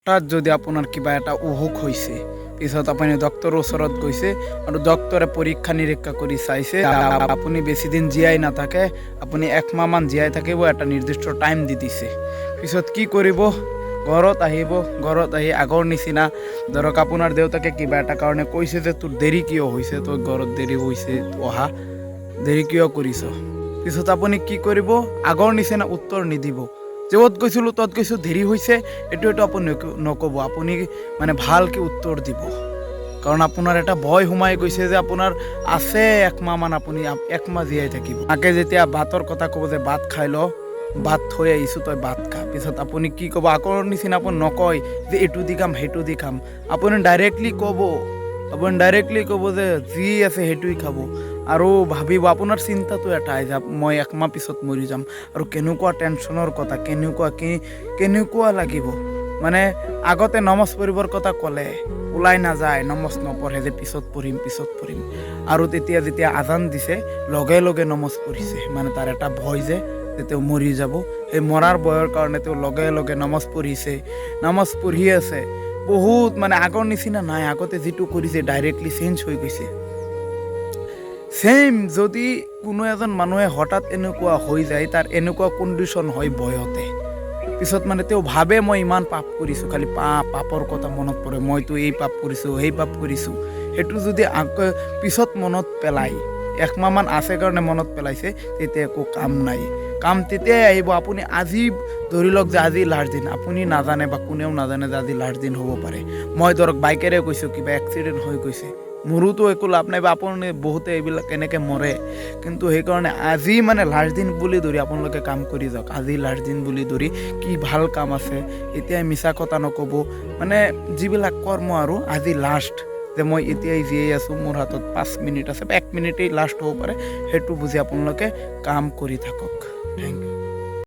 হঠাৎ যদি আপোনাৰ কিবা এটা অসুখ হৈছে, পিছত আপুনি ডক্তৰৰ ওচৰত গৈছে আৰু ডক্তৰে পৰীক্ষা নিৰীক্ষা কৰি চাইছে আপুনি বেছি দিন জীয়াই নাথাকে, আপুনি 1 মাহমান জীয়াই থাকিব, এটা নিৰ্দিষ্ট টাইম দি দিছে। পিছত কি কৰিব? ঘৰত আহিব, ঘৰত আহি আগৰ নিচিনা ধৰক আপোনাৰ দেউতাকে কিবা এটা কাৰণে কৈছে যে তোৰ দেৰি কিয় হৈছে, তোৰ ঘৰত দেৰি হৈছে অহা, দেৰি কিয় কৰিছ? পিছত আপুনি কি কৰিব? আগৰ নিচিনা উত্তৰ নিদিব। য'ত গৈছিলোঁ ত'ত গৈছোঁ, দেৰি হৈছে, এইটো আপুনি নক'ব। আপুনি মানে ভালকৈ উত্তৰ দিব, কাৰণ আপোনাৰ এটা ভয় সোমাই গৈছে যে আপোনাৰ আছে 1 মাহমান, আপুনি 1 মাহ জীয়াই থাকিব। তাকে যেতিয়া ভাতৰ কথা ক'ব যে ভাত খাই ল, ভাত থৈ আহিছোঁ, তই ভাত খা। পিছত আপুনি কি ক'ব? আগৰ নিচিনা আপুনি নকয় যে এইটো দি খাম, সেইটো দি খাম। আপুনি ডাইৰেক্টলি ক'ব যে যি আছে সেইটোৱে খাব। আৰু ভাবিব, আপোনাৰ চিন্তাটো এটাই যে মই 1 মাহ পিছত মৰি যাম, আৰু কেনেকুৱা টেনশ্যনৰ কথা, কেনেকুৱা লাগিব। মানে আগতে নমাজ পঢ়িবৰ কথা ক'লে ওলাই নাযায়, নমাজ নপঢ়ে যে পিছত পঢ়িম। আৰু যেতিয়া আজান দিছে লগে লগে নমাজ পঢ়িছে, মানে তাৰ এটা ভয় যে তেওঁ মৰি যাব। সেই মৰাৰ ভয়ৰ কাৰণে তেওঁ লগে লগে নমাজ পঢ়িছে, নমাজ পঢ়ি আছে। বহুত মানে আগৰ নিচিনা নাই, আগতে যিটো কৰিছে ডাইৰেক্টলি চেঞ্জ হৈ গৈছে। ছেইম যদি কোনো এজন মানুহে হঠাৎ এনেকুৱা হৈ যায়, তাৰ এনেকুৱা কণ্ডিশ্যন হয় ভয়তে। পিছত মানে তেওঁ ভাবে মই ইমান পাপ কৰিছোঁ, খালি পাপৰ কথা মনত পৰে, মইতো এই পাপ কৰিছোঁ, সেই পাপ কৰিছোঁ। সেইটো যদি পিছত মনত পেলাই, 1 মাহমান আছে কাৰণে মনত পেলাইছে, তেতিয়া একো কাম নাই। কাম তেতিয়াই আহিব, আপুনি আজি ধৰি লওক যে আজি লাষ্ট দিন, আপুনি নাজানে বা কোনেও নাজানে যে আজি লাষ্ট দিন হ'ব পাৰে। মই ধৰক বাইকেৰে গৈছোঁ, কিবা এক্সিডেণ্ট হৈ গৈছে, মোৰোতো একো লাভ নাই, বা আপুনি বহুতে এইবিলাক কেনেকৈ মৰে। কিন্তু সেইকাৰণে আজি মানে লাষ্ট দিন বুলি ধৰি আপোনালোকে কাম কৰি যাওক। আজি লাষ্ট দিন বুলি ধৰি কি ভাল কাম আছে, এতিয়াই মিছা কথা নক'ব। মানে যিবিলাক কৰ্ম আৰু আজি লাষ্ট, যে মই এতিয়াই জীয়াই আছোঁ, মোৰ হাতত 5 মিনিট আছে বা 1 মিনিটেই লাষ্ট হ'ব পাৰে, সেইটো বুজি আপোনালোকে কাম কৰি থাকক। Thank U.